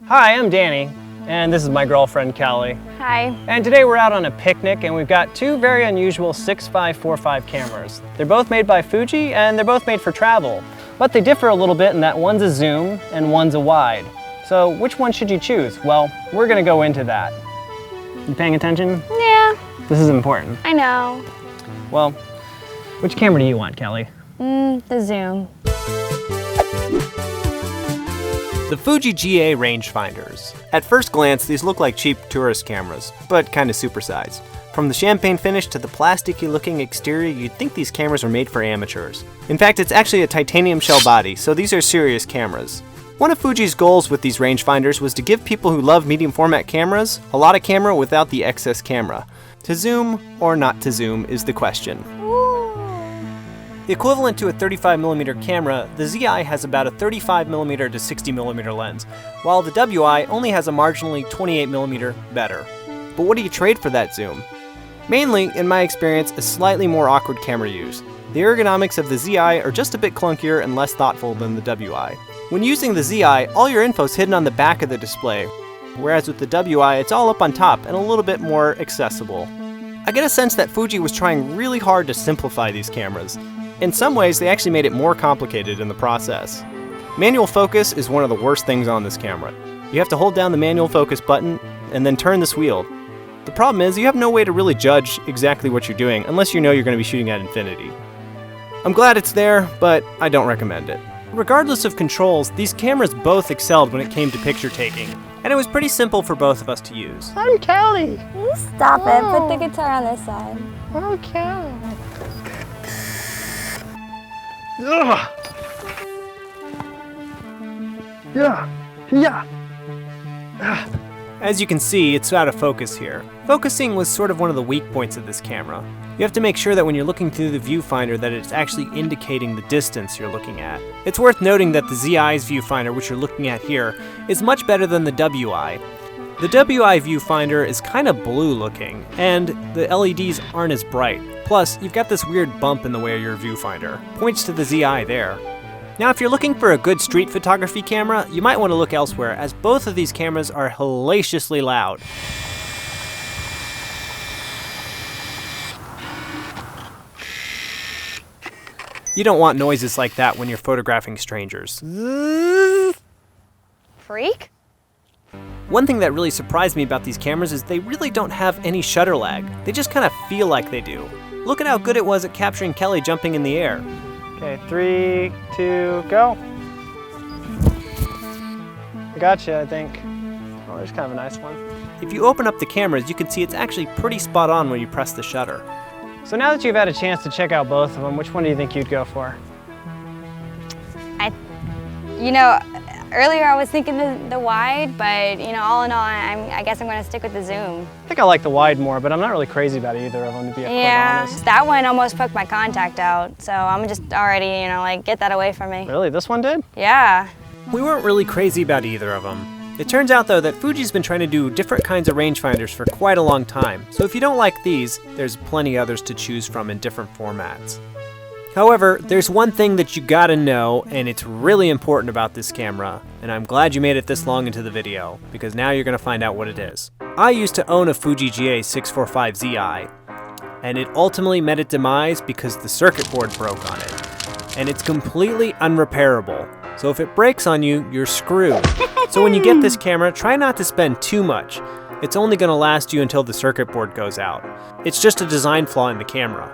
Hi, I'm Danny, and this is my girlfriend, Kelly. Hi. And today we're out on a picnic, and we've got two very unusual 6545 cameras. They're both made by Fuji, and they're both made for travel. But they differ a little bit in that one's a zoom and one's a wide. So which one should you choose? Well, we're gonna go into that. You paying attention? Yeah. This is important. I know. Well, which camera do you want, Kelly? The zoom. The Fuji GA rangefinders. At first glance, these look like cheap tourist cameras, but kind of supersized. From the champagne finish to the plasticky looking exterior, you'd think these cameras are made for amateurs. In fact, it's actually a titanium shell body, so these are serious cameras. One of Fuji's goals with these rangefinders was to give people who love medium format cameras a lot of camera without the excess camera. To zoom or not to zoom is the question. The equivalent to a 35mm camera, the Zi has about a 35mm to 60mm lens, while the Wi only has a marginally 28mm better. But what do you trade for that zoom? Mainly, in my experience, a slightly more awkward camera use. The ergonomics of the Zi are just a bit clunkier and less thoughtful than the Wi. When using the Zi, all your info's hidden on the back of the display, whereas with the Wi, it's all up on top and a little bit more accessible. I get a sense that Fuji was trying really hard to simplify these cameras. In some ways, they actually made it more complicated in the process. Manual focus is one of the worst things on this camera. You have to hold down the manual focus button and then turn this wheel. The problem is you have no way to really judge exactly what you're doing unless you know you're going to be shooting at infinity. I'm glad it's there, but I don't recommend it. Regardless of controls, these cameras both excelled when it came to picture taking, and it was pretty simple for both of us to use. I'm Kelly. You stop it. Put the guitar on this side. Okay. Ugh. Yeah. As you can see, it's out of focus here. Focusing was sort of one of the weak points of this camera. You have to make sure that when you're looking through the viewfinder that it's actually indicating the distance you're looking at. It's worth noting that the Zi's viewfinder, which you're looking at here, is much better than the Wi. The Wi viewfinder is kind of blue looking, and the LEDs aren't as bright. Plus, you've got this weird bump in the way of your viewfinder. Points to the Zi there. Now, if you're looking for a good street photography camera, you might want to look elsewhere, as both of these cameras are hellaciously loud. You don't want noises like that when you're photographing strangers. Freak? One thing that really surprised me about these cameras is they really don't have any shutter lag. They just kind of feel like they do. Look at how good it was at capturing Kelly jumping in the air. Okay, 3, 2, go. I got you, I think. Oh, there's kind of a nice one. If you open up the cameras, you can see it's actually pretty spot on when you press the shutter. So now that you've had a chance to check out both of them, which one do you think you'd go for? Earlier I was thinking the wide, but all in all, I guess I'm going to stick with the zoom. I think I like the wide more, but I'm not really crazy about either of them, to be quite honest. That one almost poked my contact out, so I'm just already, get that away from me. Really? This one did? Yeah. We weren't really crazy about either of them. It turns out though that Fuji's been trying to do different kinds of rangefinders for quite a long time, so if you don't like these, there's plenty others to choose from in different formats. However, there's one thing that you gotta know, and it's really important about this camera, and I'm glad you made it this long into the video, because now you're gonna find out what it is. I used to own a Fuji GA645Zi, and it ultimately met its demise because the circuit board broke on it. And it's completely unrepairable, so if it breaks on you, you're screwed. So when you get this camera, try not to spend too much. It's only gonna last you until the circuit board goes out. It's just a design flaw in the camera.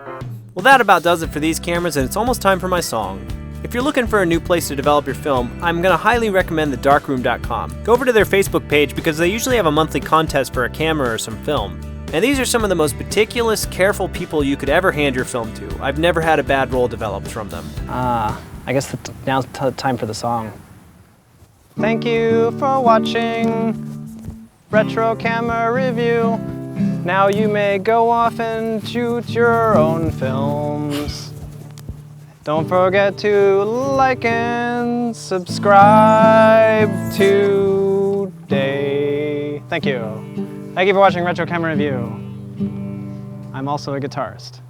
Well, that about does it for these cameras, and it's almost time for my song. If you're looking for a new place to develop your film, I'm going to highly recommend thedarkroom.com. Go over to their Facebook page because they usually have a monthly contest for a camera or some film. And these are some of the most meticulous, careful people you could ever hand your film to. I've never had a bad roll developed from them. I guess now's time for the song. Thank you for watching Retro Camera Review. Now you may go off and shoot your own films. Don't forget to like and subscribe today. Thank you. Thank you for watching Retro Camera Review. I'm also a guitarist.